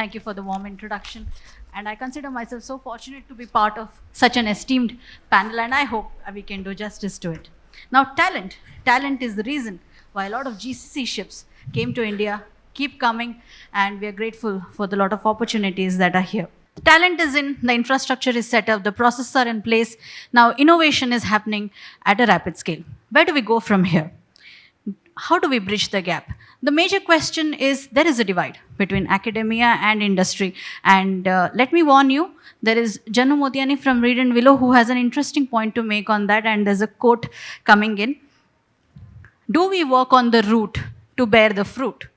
Thank you for the warm introduction. And I consider myself so fortunate to be part of such an esteemed panel, and I hope we can do justice to it. Now, talent is the reason why a lot of GCC ships came to India, keep coming, and we are grateful for the lot of opportunities that are here. Talent is in, the infrastructure is set up, the processes are in place. Now, innovation is happening at a rapid scale. Where do we go from here? How do we bridge the gap? The major question is there is a divide between academia and industry. And let me warn you, there is Janoo Motiani from Reed and Willow who has an interesting point to make on that, and there's a quote coming in. Do we work on the root to bear the fruit?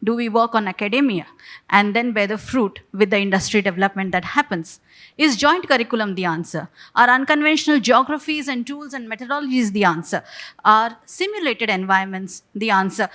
Do we work on academia and then bear the fruit with the industry development that happens? Is joint curriculum the answer? Are unconventional geographies and tools and methodologies the answer? Are simulated environments the answer?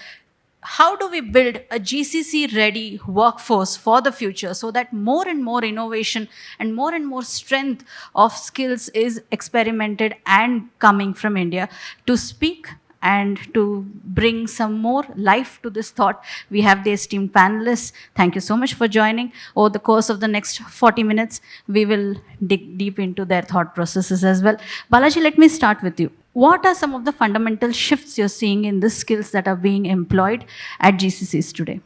How do we build a GCC-ready workforce for the future so that more and more innovation and more strength of skills is experimented and coming from India? To speak and to bring some more life to this thought, we have the esteemed panelists. Thank you so much for joining. Over the course of the next 40 minutes, we will dig deep into their thought processes as well. Balaji, let me start with you. What are some of the fundamental shifts you're seeing in the skills that are being employed at GCCs today?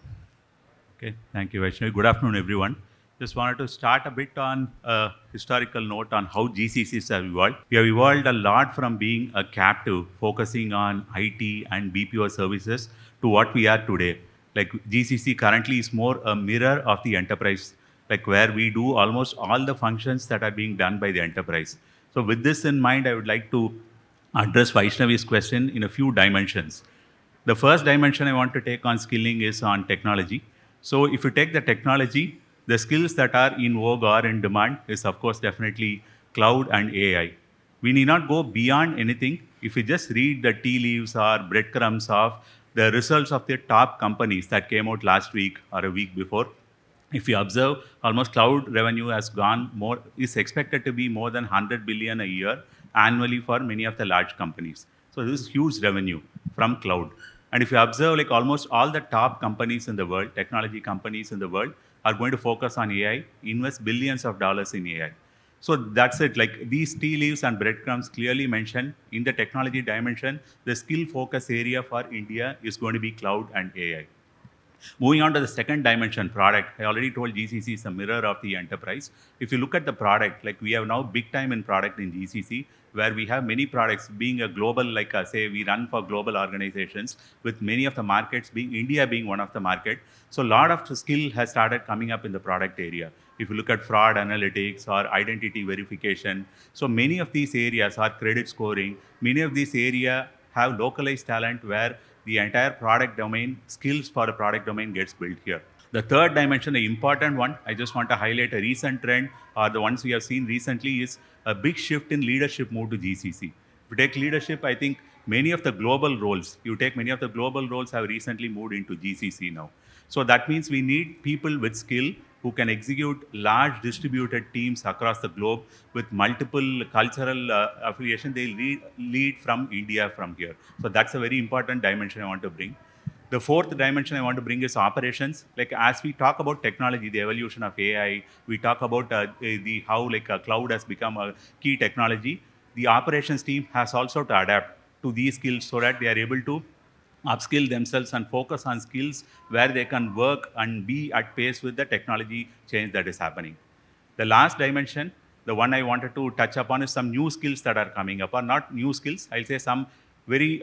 Okay, thank you, Vaishnavi. Good afternoon, everyone. Just wanted to start a bit on a historical note on how GCCs have evolved. We have evolved a lot from being a captive, focusing on IT and BPO services, to what we are today. Like GCC currently is more a mirror of the enterprise, like where we do almost all the functions that are being done by the enterprise. So with this in mind, I would like to address Vaishnavi's question in a few dimensions. The first dimension I want to take on skilling is on technology. So if you take the technology, the skills that are in vogue or in demand is, of course, definitely cloud and AI. We need not go beyond anything. If you just read the tea leaves or breadcrumbs of the results of the top companies that came out last week or a week before, if you observe, almost cloud revenue has gone more, is expected to be more than 100 billion a year annually for many of the large companies. So this is huge revenue from cloud. And if you observe, like almost all the top companies in the world, technology companies in the world, are going to focus on AI, invest billions of dollars in AI. So that's it. Like these tea leaves and breadcrumbs clearly mention in the technology dimension, the skill focus area for India is going to be cloud and AI. Moving on to the second dimension, product. I already told GCC is a mirror of the enterprise. If you look at the product, like we have now big time in product in GCC, where we have many products being a global, like say we run for global organizations with many of the markets being India being one of the market. So a lot of the skill has started coming up in the product area. If you look at fraud analytics or identity verification, so many of these areas are credit scoring. Many of these areas have localized talent where the entire product domain, skills for the product domain gets built here. The third dimension, the important one, I just want to highlight a recent trend, or the ones we have seen recently, is a big shift in leadership move to GCC. If you take leadership, I think many of the global roles have recently moved into GCC now. So that means we need people with skill who can execute large distributed teams across the globe with multiple cultural affiliation. They lead from India from here. So that's a very important dimension I want to bring. The fourth dimension I want to bring is operations. Like as we talk about technology, the evolution of AI, we talk about how cloud has become a key technology. The operations team has also to adapt to these skills so that they are able to upskill themselves and focus on skills where they can work and be at pace with the technology change that is happening. The last dimension, the one I wanted to touch upon, is some new skills that are coming up, or not new skills, I'll say some very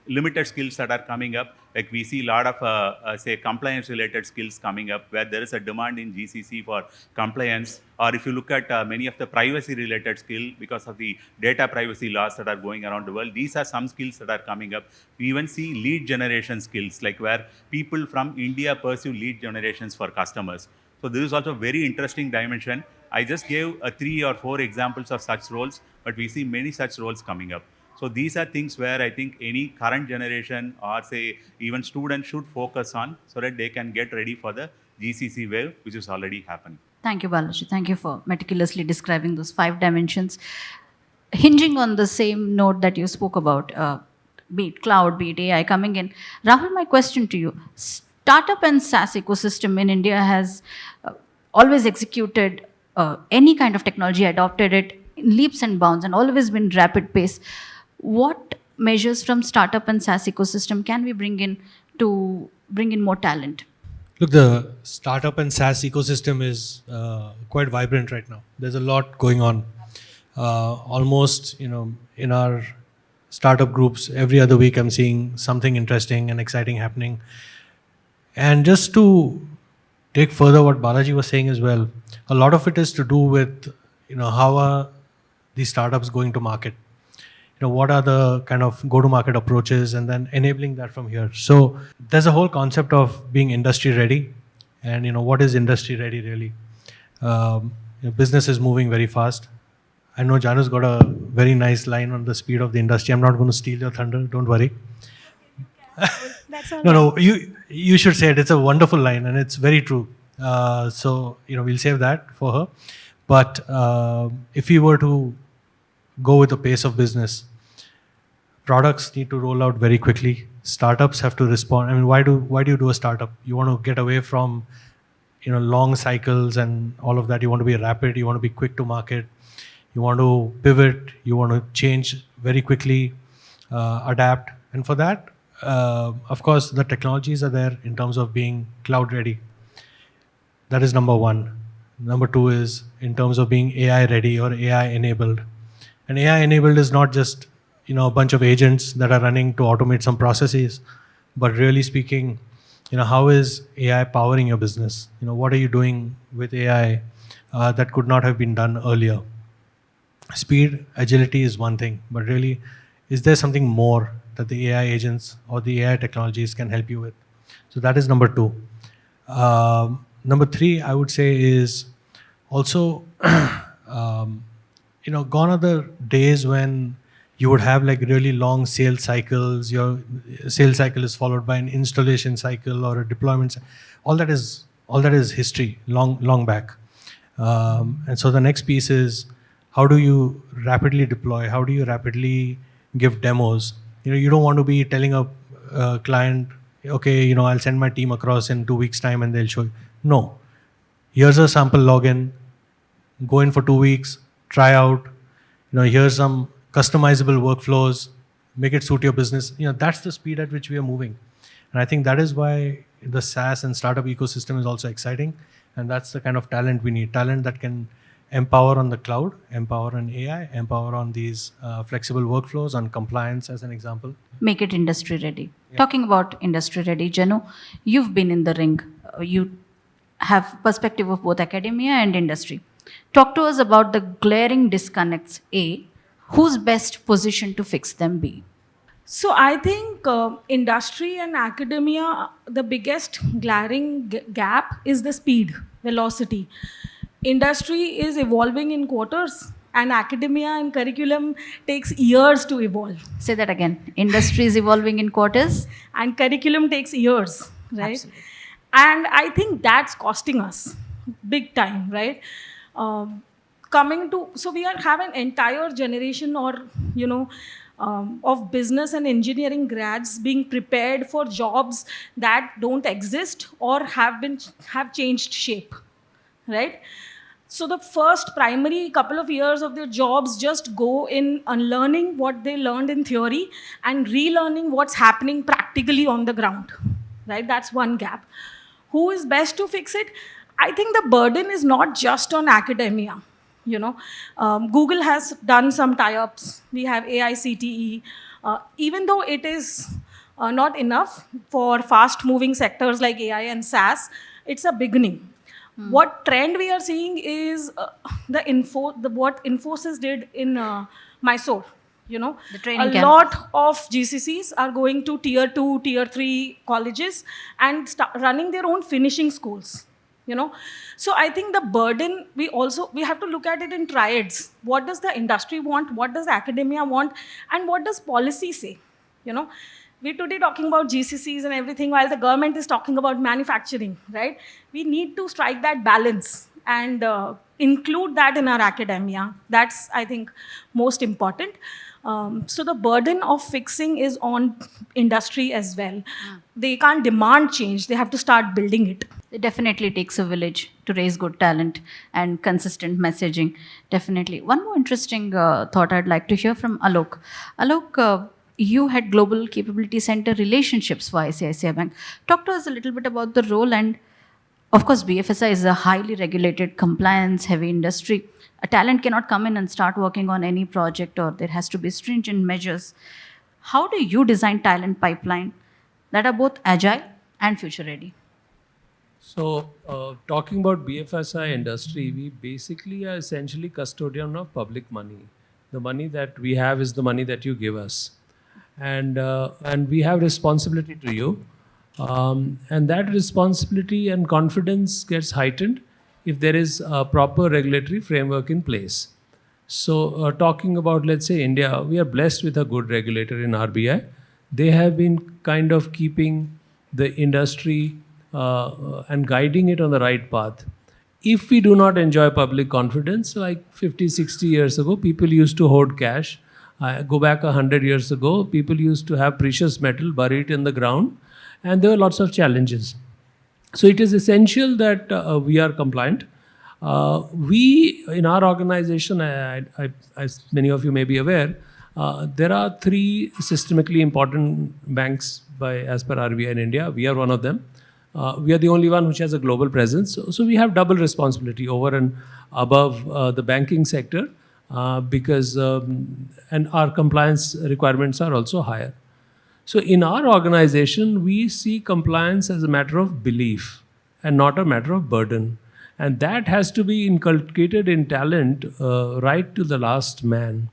limited skills that are coming up. Like we see a lot of, say, compliance-related skills coming up, where there is a demand in GCC for compliance. Or if you look at many of the privacy-related skills, because of the data privacy laws that are going around the world, these are some skills that are coming up. We even see lead generation skills, like where people from India pursue lead generations for customers. So this is also a very interesting dimension. I just gave 3 or 4 examples of such roles, but we see many such roles coming up. So these are things where I think any current generation or say even students should focus on so that they can get ready for the GCC wave, which is already happening. Thank you, Balaji. Thank you for meticulously describing those 5 dimensions. Hinging on the same note that you spoke about, be it cloud, be it AI coming in. Rahul, my question to you. startup and SaaS ecosystem in India has always executed any kind of technology, adopted it in leaps and bounds, and always been rapid pace. What measures from startup and SaaS ecosystem can we bring in to bring in more talent? Look, the startup and SaaS ecosystem is quite vibrant right now. There's a lot going on. Almost, in our startup groups, every other week I'm seeing something interesting and exciting happening. And just to take further what Balaji was saying as well, a lot of it is to do with, how are these startups going to market? What are the kind of go-to-market approaches, and then enabling that from here. So there's a whole concept of being industry ready, and what is industry ready really? Business is moving very fast. I know Janoo's got a very nice line on the speed of the industry. I'm not going to steal your thunder. Don't worry. That's all. No, you should say it. It's a wonderful line, and it's very true. So we'll save that for her. But if we were to go with the pace of business, products need to roll out very quickly. Startups have to respond. I mean, why do you do a startup? You want to get away from long cycles and all of that. You want to be rapid. You want to be quick to market. You want to pivot. You want to change very quickly, adapt. And for that, of course, the technologies are there in terms of being cloud ready. That is number one. Number two is in terms of being AI ready or AI enabled. And AI enabled is not just a bunch of agents that are running to automate some processes, but really speaking, how is AI powering your business? What are you doing with AI that could not have been done earlier? Speed, agility is one thing, but really, is there something more that the AI agents or the AI technologies can help you with? So that is number two. Number three, I would say, is also, gone are the days when you would have like really long sales cycles. Your sales cycle is followed by an installation cycle or a deployment. All that is history, long back. And so the next piece is, how do you rapidly deploy? How do you rapidly give demos? You don't want to be telling a client, okay, I'll send my team across in 2 weeks' time and they'll show you. No. Here's a sample login. Go in for 2 weeks. Try out. Here's some customizable workflows. Make it suit your business. That's the speed at which we are moving. And I think that is why the SaaS and startup ecosystem is also exciting. And that's the kind of talent we need. Talent that can empower on the cloud, empower on AI, empower on these flexible workflows, on compliance as an example. Make it industry ready. Yeah. Talking about industry ready, Janoo, you've been in the ring. You have perspective of both academia and industry. Talk to us about the glaring disconnects, A. Who's best positioned to fix them, B? So I think industry and academia, the biggest glaring gap is the speed, velocity. Industry is evolving in quarters, and academia and curriculum takes years to evolve. Say that again. Industry is evolving in quarters? And curriculum takes years, right? Absolutely. And I think that's costing us big time, right? So we have an entire generation of business and engineering grads being prepared for jobs that don't exist or have changed shape, right? So the first primary couple of years of their jobs just go in unlearning what they learned in theory and relearning what's happening practically on the ground, right? That's one gap. Who is best to fix it? I think the burden is not just on academia. Google has done some tie-ups. We have AICTE. Even though it is not enough for fast-moving sectors like AI and SaaS, it's a beginning. What trend we are seeing is what Infosys did in Mysore. The training a camp. lot of GCCs are going to tier 2, tier 3 colleges and running their own finishing schools. So I think the burden, we have to look at it in triads. What does the industry want? What does academia want? And what does policy say? We're today talking about GCCs and everything while the government is talking about manufacturing, right? We need to strike that balance and include that in our academia. That's, I think, most important. So the burden of fixing is on industry as well. They can't demand change. They have to start building it. It definitely takes a village to raise good talent and consistent messaging. Definitely. One more interesting thought I'd like to hear from Alok. Alok, you had Global Capability Center relationships for ICICI Bank. Talk to us a little bit about the role, and of course, BFSI is a highly regulated, compliance-heavy industry. A talent cannot come in and start working on any project, or there has to be stringent measures. How do you design talent pipeline that are both agile and future-ready? So, talking about BFSI industry, we basically are essentially custodian of public money. The money that we have is the money that you give us, and we have responsibility to you, and that responsibility and confidence gets heightened if there is a proper regulatory framework in place. So, talking about, let's say, India, we are blessed with a good regulator in RBI. They have been kind of keeping the industry and guiding it on the right path. If we do not enjoy public confidence, like 50, 60 years ago, people used to hoard cash. Go back 100 years ago, people used to have precious metal buried in the ground, and there were lots of challenges. So it is essential that we are compliant. We, in our organization, as many of you may be aware, there are 3 systemically important banks as per RBI in India. We are one of them. We are the only one which has a global presence. So we have double responsibility over and above the banking sector because and our compliance requirements are also higher. So in our organization, we see compliance as a matter of belief and not a matter of burden. And that has to be inculcated in talent right to the last man.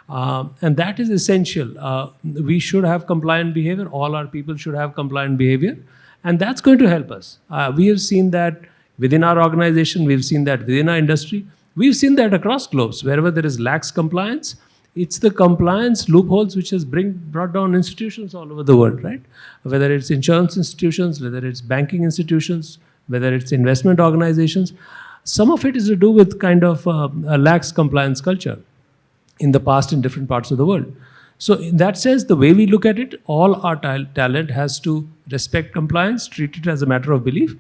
And that is essential. We should have compliant behavior. All our people should have compliant behavior. And that's going to help us. We have seen that within our organization. We've seen that within our industry. We've seen that across globes. Wherever there is lax compliance, it's the compliance loopholes which has brought down institutions all over the world, right? Whether it's insurance institutions, whether it's banking institutions, whether it's investment organizations. Some of it is to do with kind of a lax compliance culture in the past in different parts of the world. So in that sense, the way we look at it, all our talent has to respect compliance, treat it as a matter of belief,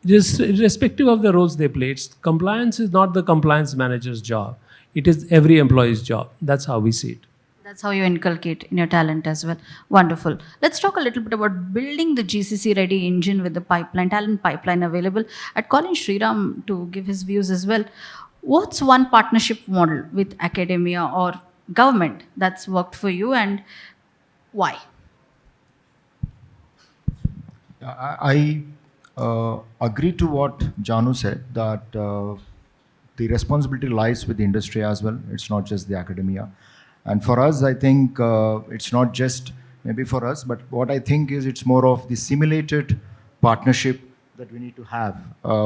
irrespective of the roles they play. Compliance is not the compliance manager's job. It is every employee's job. That's how we see it. That's how you inculcate in your talent as well. Wonderful. Let's talk a little bit about building the GCC ready engine with the pipeline, talent pipeline available. I'd call in Sriram to give his views as well. What's one partnership model with academia or government that's worked for you, and why? I agree to what Janoo said, that the responsibility lies with the industry as well. It's not just the academia. And for us, I think it's not just maybe for us, but what I think is it's more of the simulated partnership that we need to have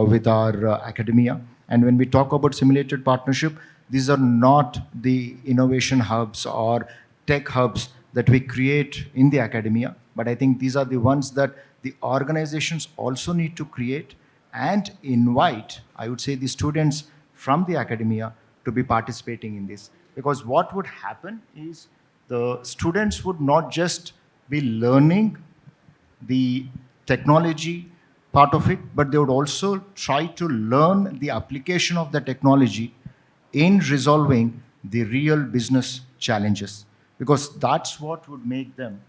with our academia. And when we talk about simulated partnership, these are not the innovation hubs or tech hubs that we create in the academia, but I think these are the ones that the organizations also need to create and invite, I would say, the students from the academia to be participating in this. Because what would happen is the students would not just be learning the technology part of it, but they would also try to learn the application of the technology in resolving the real business challenges, because that's what would make them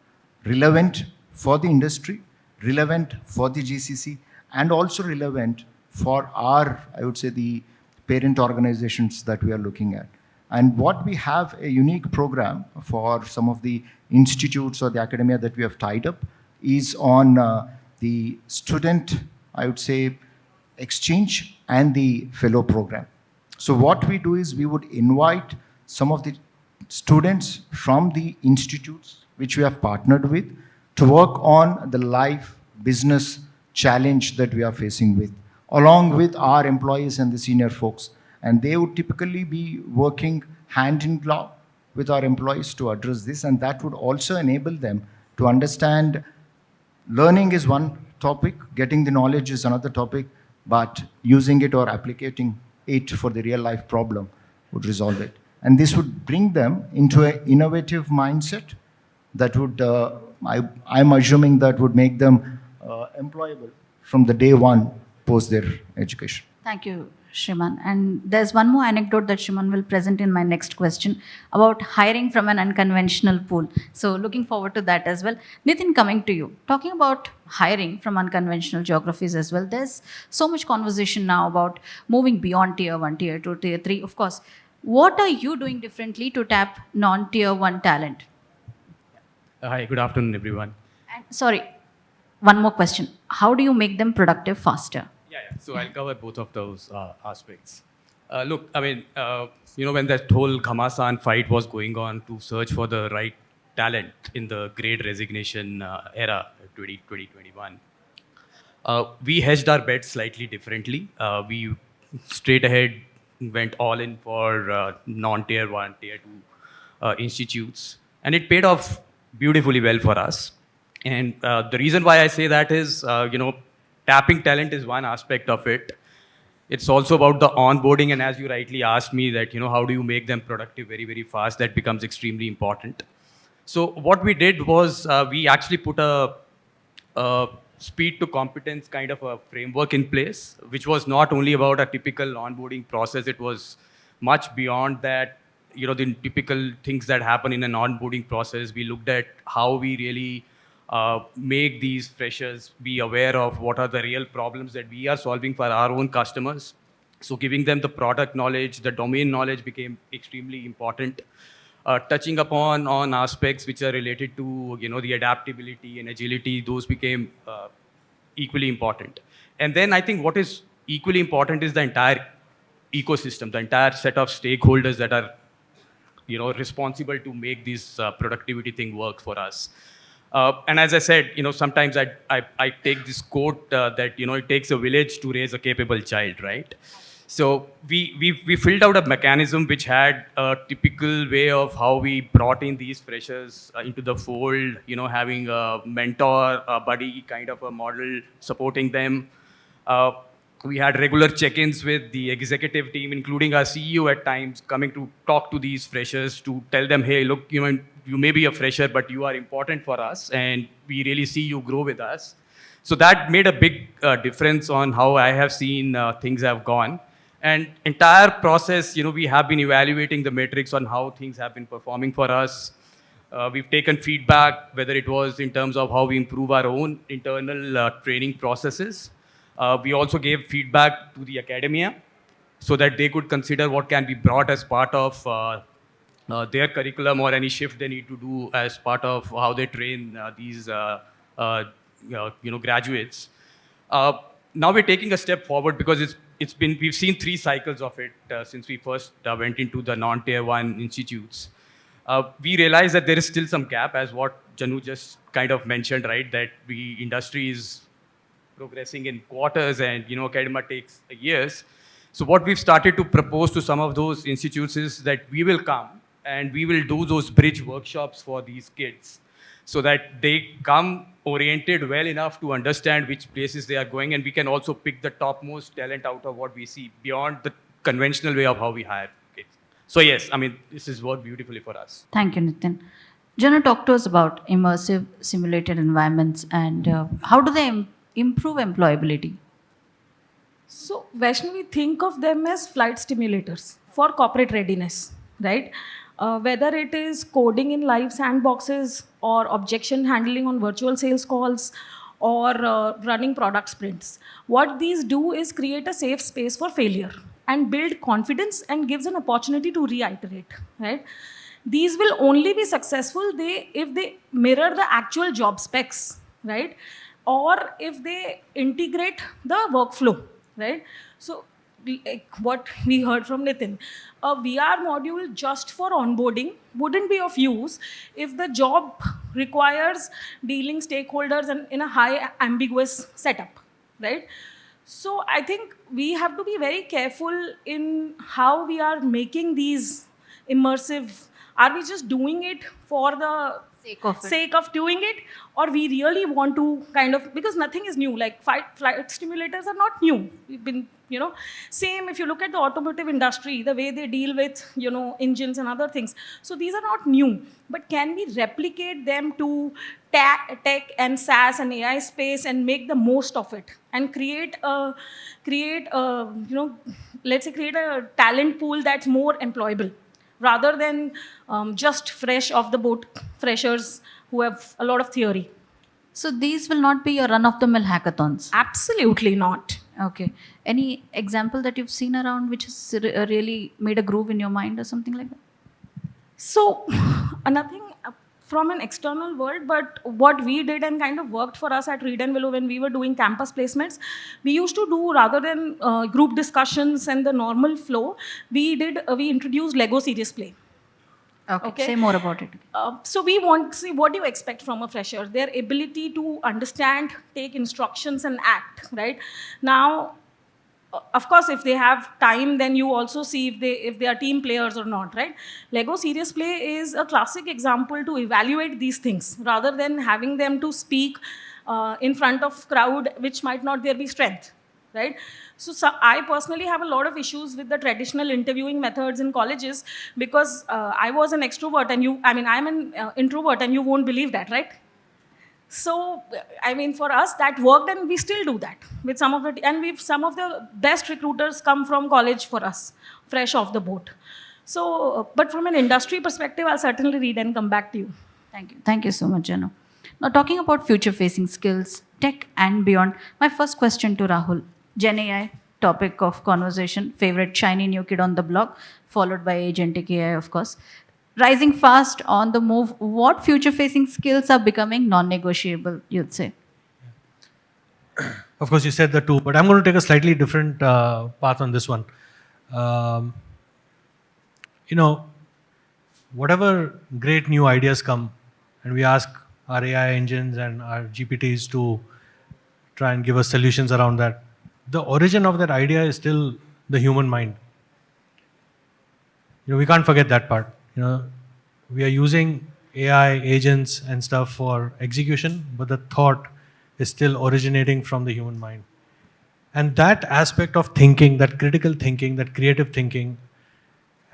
relevant for the industry, relevant for the GCC, and also relevant for our, I would say, the parent organizations that we are looking at. And what we have a unique program for some of the institutes or the academia that we have tied up is on the student, I would say, exchange and the fellow program. So what we do is we would invite some of the students from the institutes which we have partnered with to work on the live business challenge that we are facing with, along with our employees and the senior folks. And they would typically be working hand in glove with our employees to address this. And that would also enable them to understand learning is one topic, getting the knowledge is another topic, but using it or applicating it for the real life problem would resolve it. And this would bring them into an innovative mindset that would, I'm assuming that would make them employable from the day one post their education. Thank you, Sreeman. And there's one more anecdote that Sreeman will present in my next question about hiring from an unconventional pool. So looking forward to that as well. Nitin, coming to you. Talking about hiring from unconventional geographies as well, there's so much conversation now about moving beyond tier 1, tier 2, tier 3. Of course, what are you doing differently to tap non-tier 1 talent? Hi, good afternoon, everyone. And sorry, one more question. How do you make them productive faster? Yeah. So I'll cover both of those aspects. Look, I mean, when that whole Ghamasan fight was going on to search for the right talent in the great resignation era, 2021, we hedged our bets slightly differently. We straight ahead went all in for non-tier 1, tier 2 institutes. And it paid off beautifully well for us. And the reason why I say that is, tapping talent is one aspect of it. It's also about the onboarding, and as you rightly asked me that, how do you make them productive very, very fast? That becomes extremely important. So what we did was we actually put a speed to competence kind of a framework in place, which was not only about a typical onboarding process. It was much beyond that. The typical things that happen in an onboarding process. We looked at how we really make these freshers be aware of what are the real problems that we are solving for our own customers. So giving them the product knowledge, the domain knowledge became extremely important. Touching upon on aspects which are related to the adaptability and agility, those became equally important. And then I think what is equally important is the entire ecosystem, the entire set of stakeholders that are responsible to make this productivity thing work for us. And as I said, sometimes I take this quote that it takes a village to raise a capable child, right? So we filled out a mechanism which had a typical way of how we brought in these freshers into the fold, having a mentor, a buddy kind of a model supporting them. We had regular check-ins with the executive team, including our CEO at times, coming to talk to these freshers to tell them, hey, look, you may be a fresher, but you are important for us, and we really see you grow with us. So that made a big difference on how I have seen things have gone. And entire process, we have been evaluating the metrics on how things have been performing for us. We've taken feedback, whether it was in terms of how we improve our own internal training processes. We also gave feedback to the academia so that they could consider what can be brought as part of their curriculum or any shift they need to do as part of how they train these graduates. Now we're taking a step forward because we've seen 3 cycles of it since we first went into the non-tier 1 institutes. We realized that there is still some gap, as what Janoo just kind of mentioned, right? That the industry is progressing in quarters and academia takes years. So what we've started to propose to some of those institutes is that we will come and we will do those bridge workshops for these kids so that they come oriented well enough to understand which places they are going, and we can also pick the topmost talent out of what we see beyond the conventional way of how we hire kids. So yes, this has worked beautifully for us. Thank you, Nitin. Janoo, talk to us about immersive simulated environments and how do they improve employability? So, Vaishnavi, think of them as flight stimulators for corporate readiness, right? Whether it is coding in live sandboxes or objection handling on virtual sales calls or running product sprints. What these do is create a safe space for failure and build confidence and gives an opportunity to reiterate, right? These will only be successful if they mirror the actual job specs, right? Or if they integrate the workflow, right? So like what we heard from Nitin, a VR module just for onboarding wouldn't be of use if the job requires dealing stakeholders and in a high ambiguous setup, right? So I think we have to be very careful in how we are making these immersive. Are we just doing it for the sake of doing it, or we really want to kind of, because nothing is new, like flight simulators are not new. We've been, same if you look at the automotive industry, the way they deal with, engines and other things. So these are not new, but can we replicate them to tech and SaaS and AI space and make the most of it and create a talent pool that's more employable, rather than just fresh off the boat freshers who have a lot of theory. So these will not be your run-of-the-mill hackathons? Absolutely not. Okay. Any example that you've seen around which has really made a groove in your mind or something like that? So, nothing from an external world, but what we did and kind of worked for us at Reed and Willow when we were doing campus placements, we used to do, rather than group discussions and the normal flow, we introduced Lego serious play. Okay. Say more about it. So we want to see, what do you expect from a fresher? Their ability to understand, take instructions and act, right? Now, of course, if they have time, then you also see if they are team players or not, right? Lego serious play is a classic example to evaluate these things, rather than having them to speak in front of crowd, which might not there be strength, right? So I personally have a lot of issues with the traditional interviewing methods in colleges, because I was an extrovert and I'm an introvert, and you won't believe that, right? So, for us that worked, and we still do that with some of the best recruiters come from college for us, fresh off the boat. So, but from an industry perspective, I'll certainly read and come back to you. Thank you. Thank you so much, Janoo. Now, talking about future-facing skills, tech and beyond, my first question to Rahul. Gen AI, topic of conversation, favorite shiny new kid on the block, followed by agentic AI, of course. Rising fast, on the move, what future-facing skills are becoming non-negotiable, you'd say? Of course, you said the two, but I'm going to take a slightly different path on this one. Whatever great new ideas come, and we ask our AI engines and our GPTs to try and give us solutions around that, the origin of that idea is still the human mind. We can't forget that part. We are using AI agents and stuff for execution, but the thought is still originating from the human mind. And that aspect of thinking, that critical thinking, that creative thinking,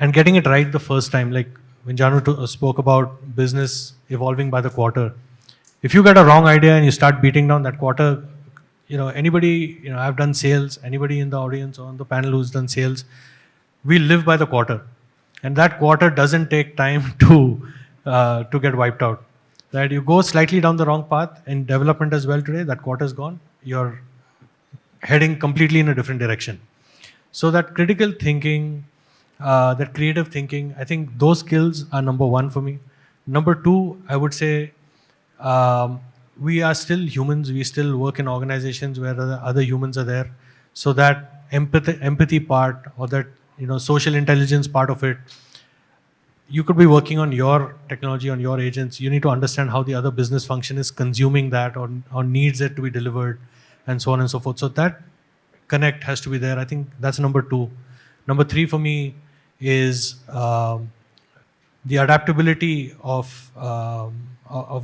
and getting it right the first time, like when Janoo spoke about business evolving by the quarter. If you get a wrong idea and you start beating down that quarter, anybody, I've done sales, anybody in the audience or on the panel who's done sales, we live by the quarter. And that quarter doesn't take time to get wiped out. Right? You go slightly down the wrong path in development as well today, that quarter is gone. You're heading completely in a different direction. So that critical thinking, that creative thinking, I think those skills are number one for me. Number two, I would say, we are still humans. We still work in organizations where other humans are there. So that empathy part, or that social intelligence part of it, you could be working on your technology, on your agents. You need to understand how the other business function is consuming that or needs it to be delivered, and so on and so forth. So that connect has to be there. I think that's number two. Number three for me is the adaptability of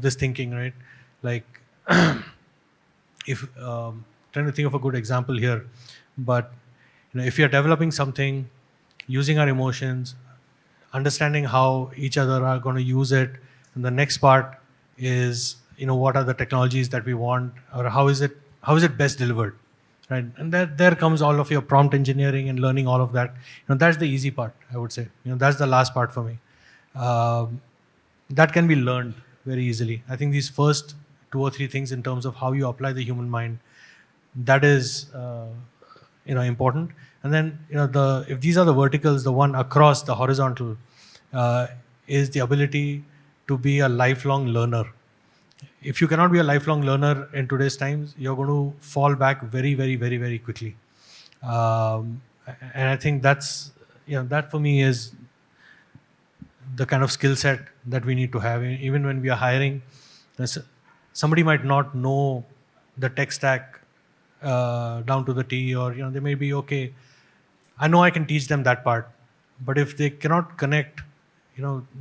this thinking, right? Like, if trying to think of a good example here, but if you're developing something, using our emotions, understanding how each other are going to use it, and the next part is what are the technologies that we want, or how is it best delivered, right? And there comes all of your prompt engineering and learning all of that. That's the easy part, I would say. That's the last part for me. That can be learned very easily. I think these first 2 or 3 things in terms of how you apply the human mind, that is important. And then if these are the verticals, the one across the horizontal is the ability to be a lifelong learner. If you cannot be a lifelong learner in today's times, you're going to fall back very, very, very, very quickly. And I think that's that for me is the kind of skill set that we need to have. Even when we are hiring, somebody might not know the tech stack down to the T, or they may be okay. I know I can teach them that part, but if they cannot connect,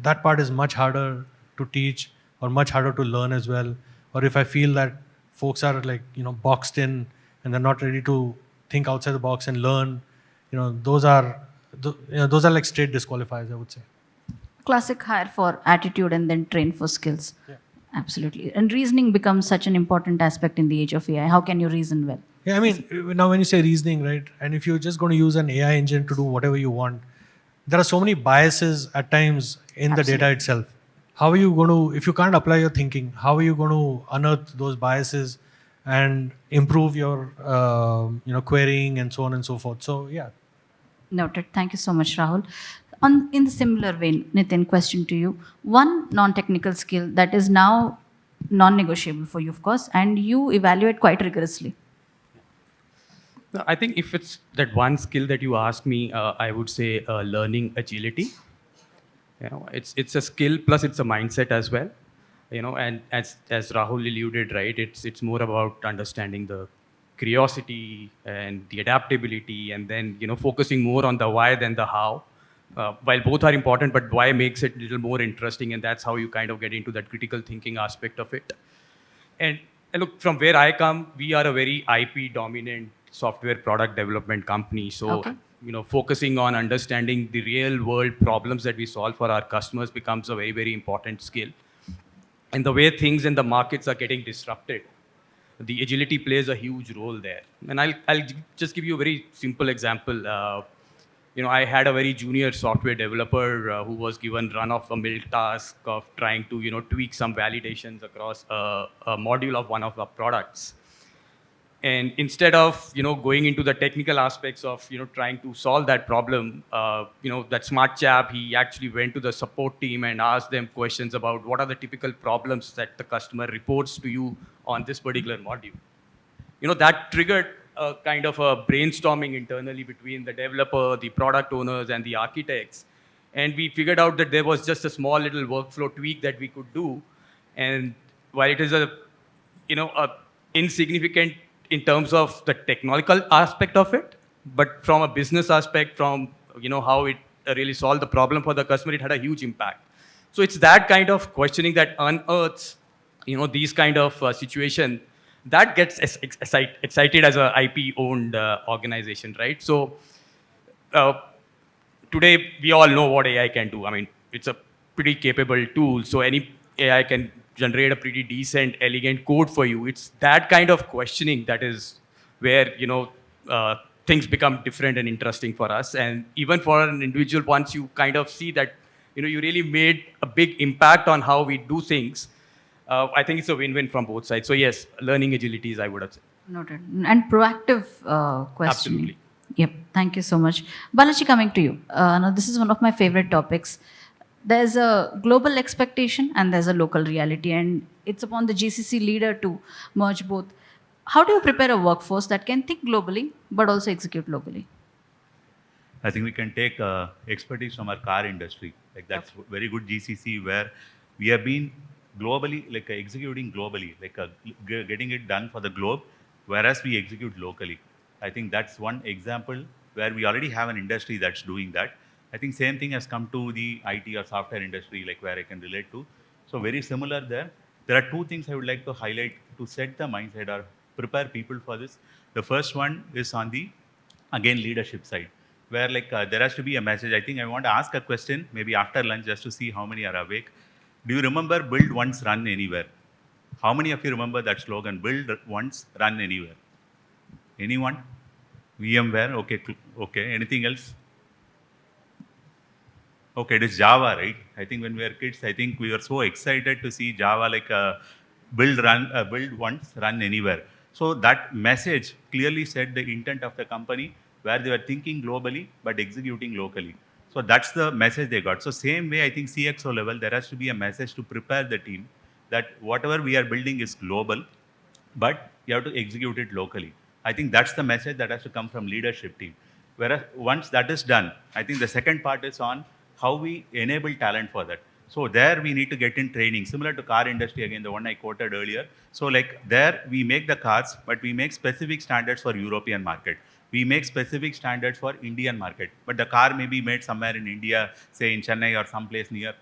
that part is much harder to teach or much harder to learn as well, or if I feel that folks are like, boxed in and they're not ready to think outside the box and learn, those are like straight disqualifiers, I would say. Classic hire for attitude and then train for skills. Yeah. Absolutely. And reasoning becomes such an important aspect in the age of AI. How can you reason well? Yeah, I mean, now when you say reasoning, right, and if you're just going to use an AI engine to do whatever you want, there are so many biases at times in the data itself. How are you going to, if you can't apply your thinking, how are you going to unearth those biases and improve your, querying and so on and so forth? So, yeah. Noted. Thank you so much, Rahul. In the similar vein, Nitin, question to you. One non-technical skill that is now non-negotiable for you, of course, and you evaluate quite rigorously. No, I think if it's that one skill that you asked me, I would say learning agility. It's a skill plus it's a mindset as well. And as Rahul alluded, right, it's more about understanding the curiosity and the adaptability, and then focusing more on the why than the how. While both are important, but why makes it a little more interesting, and that's how you kind of get into that critical thinking aspect of it. And look, from where I come, we are a very IP dominant software product development company. So, Okay. Focusing on understanding the real world problems that we solve for our customers becomes a very, very important skill. And the way things in the markets are getting disrupted, the agility plays a huge role there. And I'll just give you a very simple example. I had a very junior software developer who was given run-of-the-mill task of trying to, tweak some validations across a module of one of our products. And instead of, going into the technical aspects of, trying to solve that problem, that smart chap, he actually went to the support team and asked them questions about what are the typical problems that the customer reports to you on this particular module. That triggered a kind of a brainstorming internally between the developer, the product owners, and the architects. And we figured out that there was just a small little workflow tweak that we could do. And while it is a insignificant in terms of the technical aspect of it, but from a business aspect, from how it really solved the problem for the customer, it had a huge impact. So it's that kind of questioning that unearths these kind of situation that gets excited as a IP owned organization, right? So today we all know what AI can do. I mean, it's a pretty capable tool, so any AI can generate a pretty decent, elegant code for you. It's that kind of questioning that is where things become different and interesting for us. And even for an individual, once you kind of see that you really made a big impact on how we do things, I think it's a win-win from both sides. So yes, learning agilities, I would have said. Noted. And proactive questioning. Absolutely. Yep. Thank you so much. Balaji, coming to you. Now, this is one of my favorite topics. There's a global expectation and there's a local reality, and it's upon the GCC leader to merge both. How do you prepare a workforce that can think globally but also execute locally? I think we can take expertise from our car industry. Like that's very good GCC where we have been globally, like executing globally, like getting it done for the globe, whereas we execute locally. I think that's one example where we already have an industry that's doing that. I think same thing has come to the IT or software industry, like where I can relate to. So very similar there. There are two things I would like to highlight to set the mindset or prepare people for this. The first one is on the, again, leadership side, where like there has to be a message. I think I want to ask a question, maybe after lunch, just to see how many are awake. Do you remember build once, run anywhere? How many of you remember that slogan, build once, run anywhere? Anyone? VMware, okay. Anything else? Okay, it is Java, right? I think when we were kids, I think we were so excited to see Java like build once, run anywhere. So that message clearly said the intent of the company where they were thinking globally but executing locally. So that's the message they got. So same way, I think CXO level, there has to be a message to prepare the team that whatever we are building is global, but you have to execute it locally. I think that's the message that has to come from leadership team. Whereas once that is done, I think the second part is on how we enable talent for that. So there we need to get in training, similar to car industry, again, the one I quoted earlier. So like there we make the cars, but we make specific standards for European market. We make specific standards for Indian market, but the car may be made somewhere in India, say in Chennai or someplace near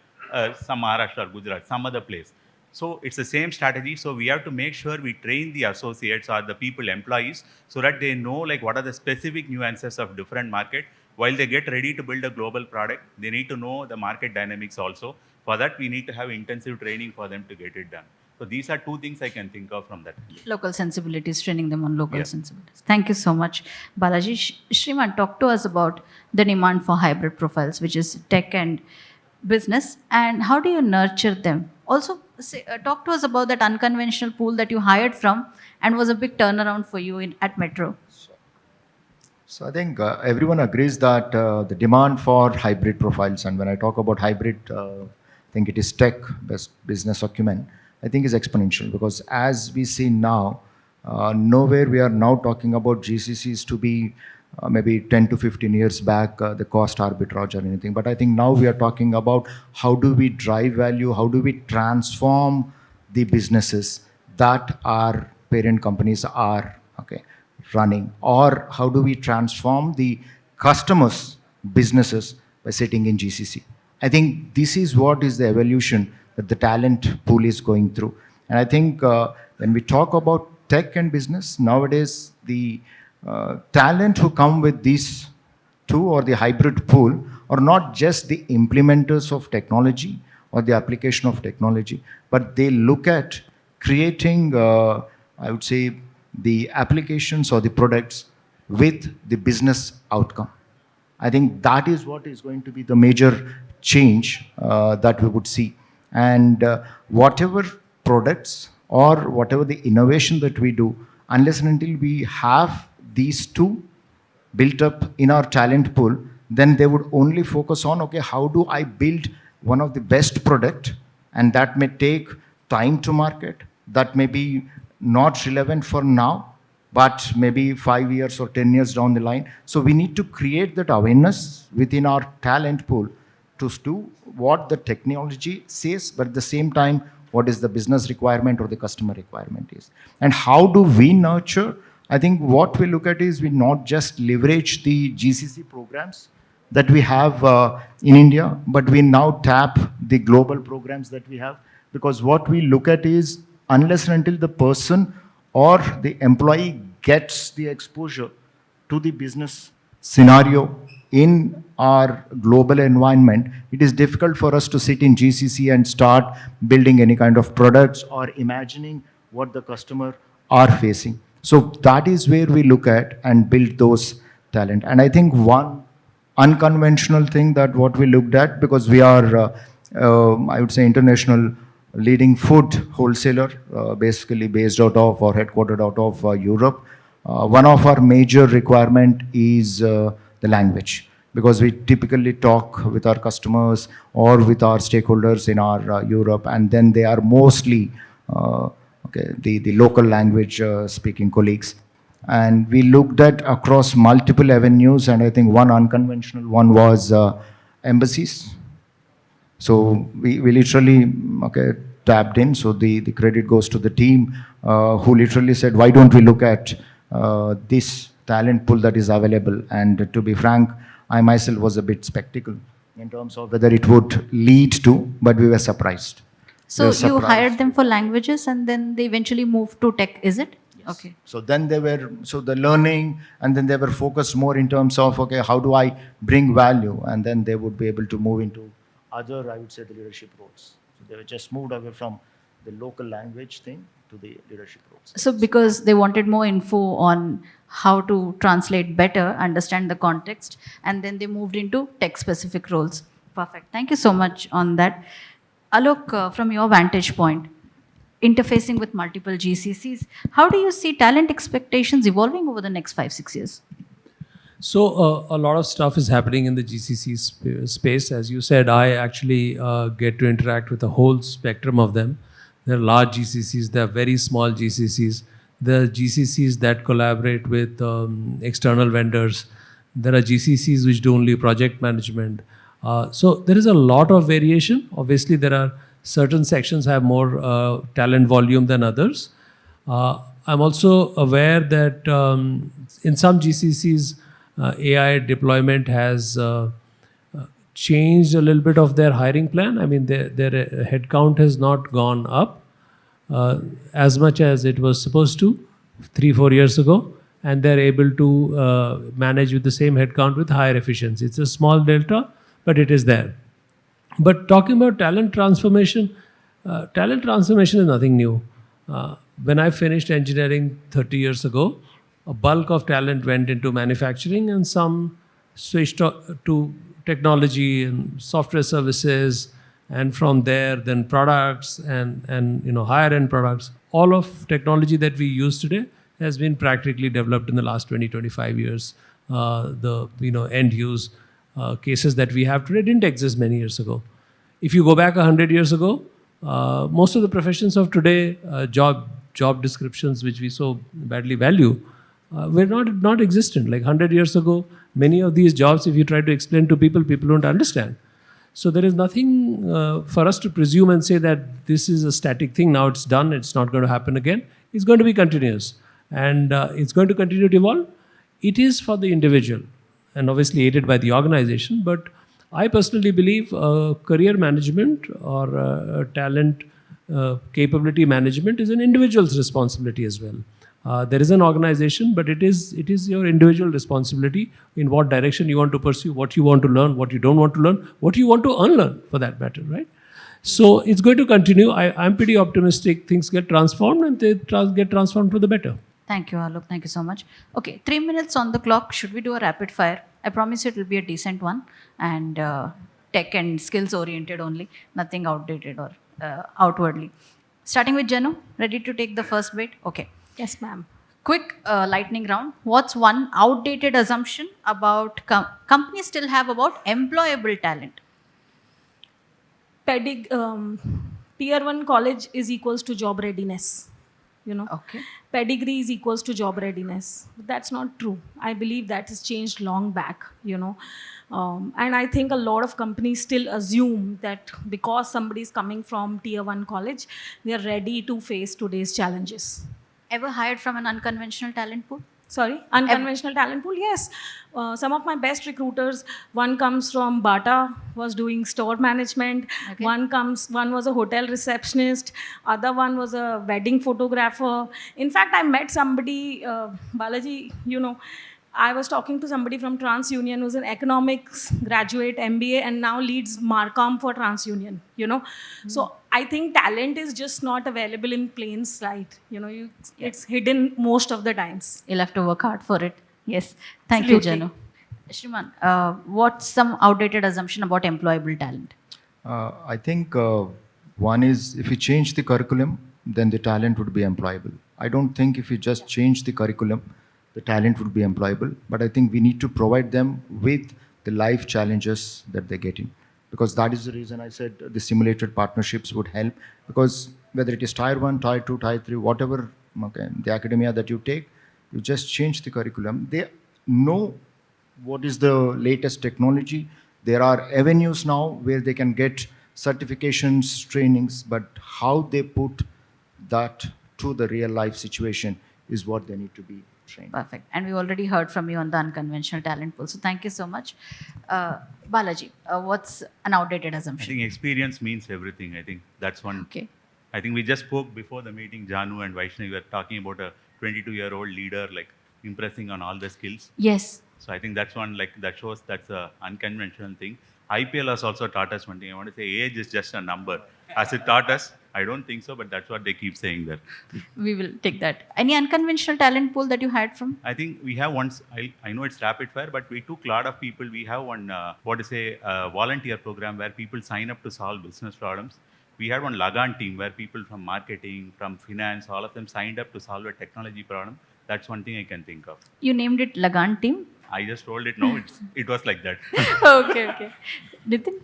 some Maharashtra or Gujarat, some other place. So it's the same strategy. So we have to make sure we train the associates or the people, employees, so that they know like what are the specific nuances of different market. While they get ready to build a global product, they need to know the market dynamics also. For that, we need to have intensive training for them to get it done. So these are two things I can think of from that. Local sensibilities, training them on local Yeah. sensibilities. Thank you so much, Balaji. Sreeman, talk to us about the demand for hybrid profiles, which is tech and business, and how do you nurture them? Also, talk to us about that unconventional pool that you hired from and was a big turnaround for you at Metro. So I think everyone agrees that the demand for hybrid profiles, and when I talk about hybrid, I think it is tech, business acumen, I think is exponential, because as we see now, nowhere we are now talking about GCCs to be maybe 10 to 15 years back, the cost arbitrage or anything. But I think now we are talking about how do we drive value, how do we transform the businesses that our parent companies are running, or how do we transform the customers' businesses by sitting in GCC. I think this is what is the evolution that the talent pool is going through. And I think when we talk about tech and business, nowadays the talent who come with these two or the hybrid pool are not just the implementers of technology or the application of technology, but they look at creating, I would say, the applications or the products with the business outcome. I think that is what is going to be the major change that we would see. And whatever products or whatever the innovation that we do, unless and until we have these two built up in our talent pool, then they would only focus on, okay, how do I build one of the best product, and that may take time to market, that may be not relevant for now, but maybe 5 years or 10 years down the line. So we need to create that awareness within our talent pool to do what the technology says, but at the same time, what is the business requirement or the customer requirement is. And how do we nurture? I think what we look at is we not just leverage the GCC programs that we have in India, but we now tap the global programs that we have, because what we look at is unless and until the person or the employee gets the exposure to the business scenario in our global environment, it is difficult for us to sit in GCC and start building any kind of products or imagining what the customer are facing. So that is where we look at and build those talent. And I think one unconventional thing that what we looked at, because we are, I would say, international leading food wholesaler, basically based out of or headquartered out of Europe. One of our major requirement is the language, because we typically talk with our customers or with our stakeholders in our Europe, and then they are mostly the local language speaking colleagues. And we looked at across multiple avenues, and I think one unconventional one was embassies. So we literally tapped in. So the credit goes to the team who literally said, why don't we look at this talent pool that is available? And to be frank, I myself was a bit skeptical in terms of whether it would lead to, but we were surprised. So you hired them for languages and then they eventually moved to tech, is it? Yes. Okay. So then they were, so the learning, and then they were focused more in terms of, okay, how do I bring value? And then they would be able to move into other, I would say, the leadership roles. So they were just moved away from the local language thing to the leadership roles. So because they wanted more info on how to translate better, understand the context, and then they moved into tech-specific roles. Perfect. Thank you so much on that. Alok, from your vantage point, interfacing with multiple GCCs, how do you see talent expectations evolving over the next 5-6 years? So a lot of stuff is happening in the GCC space. As you said, I actually get to interact with a whole spectrum of them. There are large GCCs, there are very small GCCs, there are GCCs that collaborate with external vendors. There are GCCs which do only project management. So there is a lot of variation. Obviously, there are certain sections have more talent volume than others. I'm also aware that in some GCCs, AI deployment has changed a little bit of their hiring plan. I mean, their headcount has not gone up, as much as it was supposed to 3-4 years ago, and they're able to manage with the same headcount with higher efficiency. It's a small delta, but it is there. But talking about talent transformation is nothing new. When I finished engineering 30 years ago, a bulk of talent went into manufacturing and some switched to technology and software services, and from there then products and higher end products. All of technology that we use today has been practically developed in the last 20-25 years. The end use cases that we have today didn't exist many years ago. If you go back 100 years ago, most of the professions of today, job descriptions which we so badly value, were not existent. Like 100 years ago, many of these jobs, if you try to explain to people don't understand. So there is nothing for us to presume and say that this is a static thing, now it's done, it's not going to happen again. It's going to be continuous. And it's going to continue to evolve. It is for the individual and obviously aided by the organization. But I personally believe career management or talent capability management is an individual's responsibility as well. There is an organization, but it is your individual responsibility in what direction you want to pursue, what you want to learn, what you don't want to learn, what you want to unlearn for that matter, right? So it's going to continue. I'm pretty optimistic things get transformed and they get transformed for the better. Thank you, Alok. Thank you so much. Okay, 3 minutes on the clock. Should we do a rapid fire? I promise it will be a decent one and tech and skills oriented only, nothing outdated or outwardly. Starting with Janoo, ready to take the first bait? Okay. Yes, ma'am. Quick lightning round. What's one outdated assumption about companies still have about employable talent? Tier 1 college is equals to job readiness. Okay. Pedigree is equals to job readiness. But that's not true. I believe that has changed long back, And I think a lot of companies still assume that because somebody is coming from tier 1 college, they are ready to face today's challenges. Ever hired from an unconventional talent pool? Sorry, unconventional talent pool, yes. Some of my best recruiters, one comes from Bata, was doing store management. Okay. One was a hotel receptionist. Other one was a wedding photographer. In fact, I met somebody, Balaji, I was talking to somebody from TransUnion who's an economics graduate, MBA, and now leads Marcom for TransUnion, So I think talent is just not available in plain sight. It's hidden most of the times. You'll have to work hard for it. Yes. Thank you, Janoo. Sreeman, what's some outdated assumption about employable talent? I think one is if you change the curriculum, then the talent would be employable. I don't think if you just change the curriculum, the talent would be employable. But I think we need to provide them with the life challenges that they're getting. Because that is the reason I said the simulated partnerships would help. Because whether it is tier 1, tier 2, tier 3, whatever the academia that you take, you just change the curriculum. They know what is the latest technology. There are avenues now where they can get certifications, trainings, but how they put that to the real life situation is what they need to be trained. Perfect. And we already heard from you on the unconventional talent pool. So thank you so much. Balaji, what's an outdated assumption? I think experience means everything. I think that's one. Okay. I think we just spoke before the meeting, Janoo and Vaishnavi were talking about a 22-year-old leader, like impressing on all the skills. Yes. So I think that's one, like that shows that's a unconventional thing. IPL has also taught us one thing. I want to say age is just a number. Has it taught us? I don't think so, but that's what they keep saying there. We will take that. Any unconventional talent pool that you had from? I think we have one, I know it's rapid fire, but we took a lot of people. We have one, volunteer program where people sign up to solve business problems. We had one Lagan team where people from marketing, from finance, all of them signed up to solve a technology problem. That's one thing I can think of. You named it Lagan team? I just told it, no, it was like that. Okay. Nitin,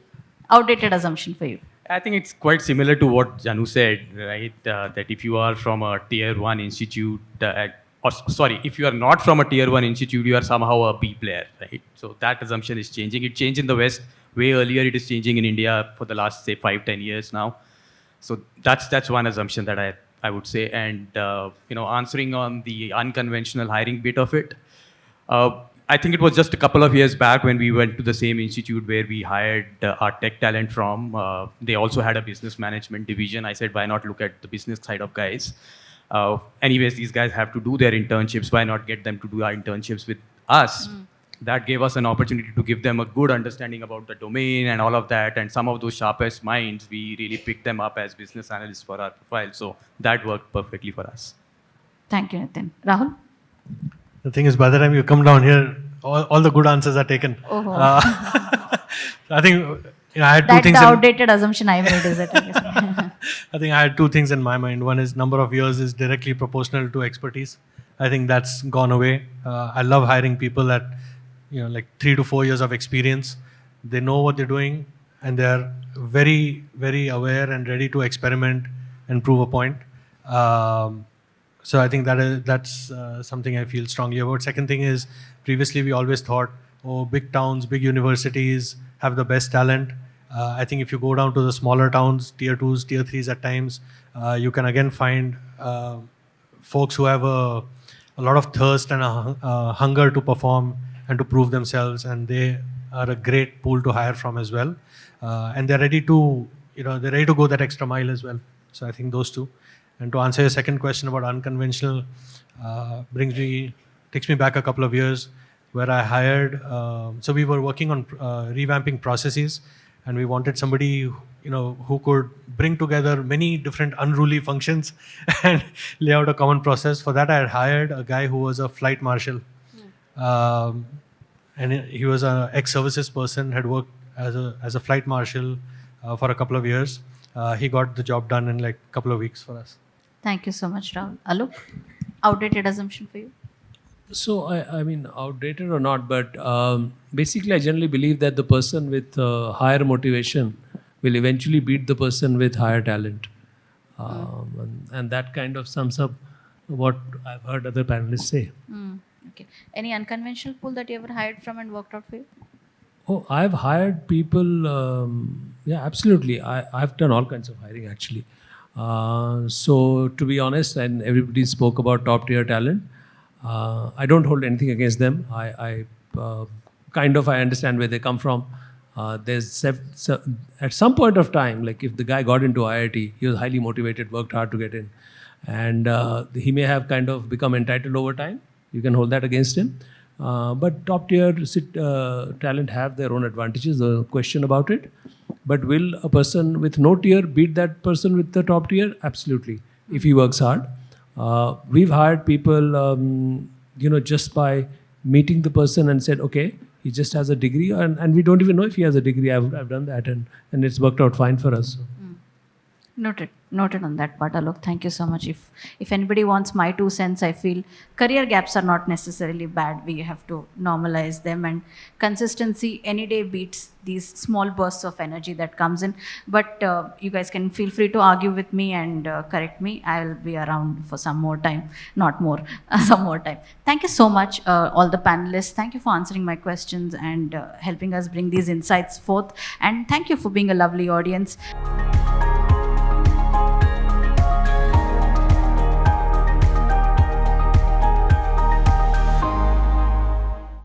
outdated assumption for you. I think it's quite similar to what Janoo said, right? That if you are from a tier 1 institute, if you are not from a tier 1 institute, you are somehow a B player, right? So that assumption is changing. It changed in the West way earlier. It is changing in India for the last, say, 5-10 years now. So that's one assumption that I would say. And, answering on the unconventional hiring bit of it, I think it was just a couple of years back when we went to the same institute where we hired our tech talent from. They also had a business management division. I said, why not look at the business side of guys? Anyways, these guys have to do their internships. Why not get them to do our internships with us? That gave us an opportunity to give them a good understanding about the domain and all of that. And some of those sharpest minds, we really picked them up as business analysts for our profile. So that worked perfectly for us. Thank you, Nitin. Rahul? The thing is, by the time you come down here, all the good answers are taken. Oh. I think I had two That's things. the outdated assumption I made, is it? I guess. I think I had two things in my mind. One is number of years is directly proportional to expertise. I think that's gone away. I love hiring people that, like 3 to 4 years of experience. They know what they're doing and they're very, very aware and ready to experiment and prove a point. So I think that's something I feel strongly about. Second thing is, previously we always thought, big towns, big universities have the best talent. I think if you go down to the smaller towns, tier 2s, tier 3s at times, you can again find folks who have a lot of thirst and a hunger to perform and to prove themselves, and they are a great pool to hire from as well. And they're ready to, go that extra mile as well. So I think those two. And to answer your second question about unconventional, takes me back a couple of years where I hired, so we were working on revamping processes, and we wanted somebody, who could bring together many different unruly functions and lay out a common process. For that, I had hired a guy who was a flight marshal. And he was an ex-services person, had worked as a flight marshal for a couple of years. He got the job done in like a couple of weeks for us. Thank you so much, Rahul. Alok, outdated assumption for you? So, I mean, outdated or not, but basically I generally believe that the person with higher motivation will eventually beat the person with higher talent. And that kind of sums up what I've heard other panelists say. Okay. Any unconventional pool that you ever hired from and worked out for you? Oh, I've hired people, yeah, absolutely. I've done all kinds of hiring actually. So to be honest, and everybody spoke about top tier talent, I don't hold anything against them. I understand where they come from. At some point of time, like if the guy got into IIT, he was highly motivated, worked hard to get in. And he may have kind of become entitled over time. You can hold that against him. But top tier talent have their own advantages, no question about it. But will a person with no tier beat that person with the top tier? Absolutely, if he works hard. We've hired people, just by meeting the person and said, okay, he just has a degree, and we don't even know if he has a degree. I've done that, and it's worked out fine for us. Noted on that part, Alok. Thank you so much. If anybody wants my 2 cents, I feel career gaps are not necessarily bad. We have to normalize them, and consistency any day beats these small bursts of energy that comes in. But you guys can feel free to argue with me and correct me. I'll be around for some more time, not more, some more time. Thank you so much, all the panelists. Thank you for answering my questions and helping us bring these insights forth. And thank you for being a lovely audience.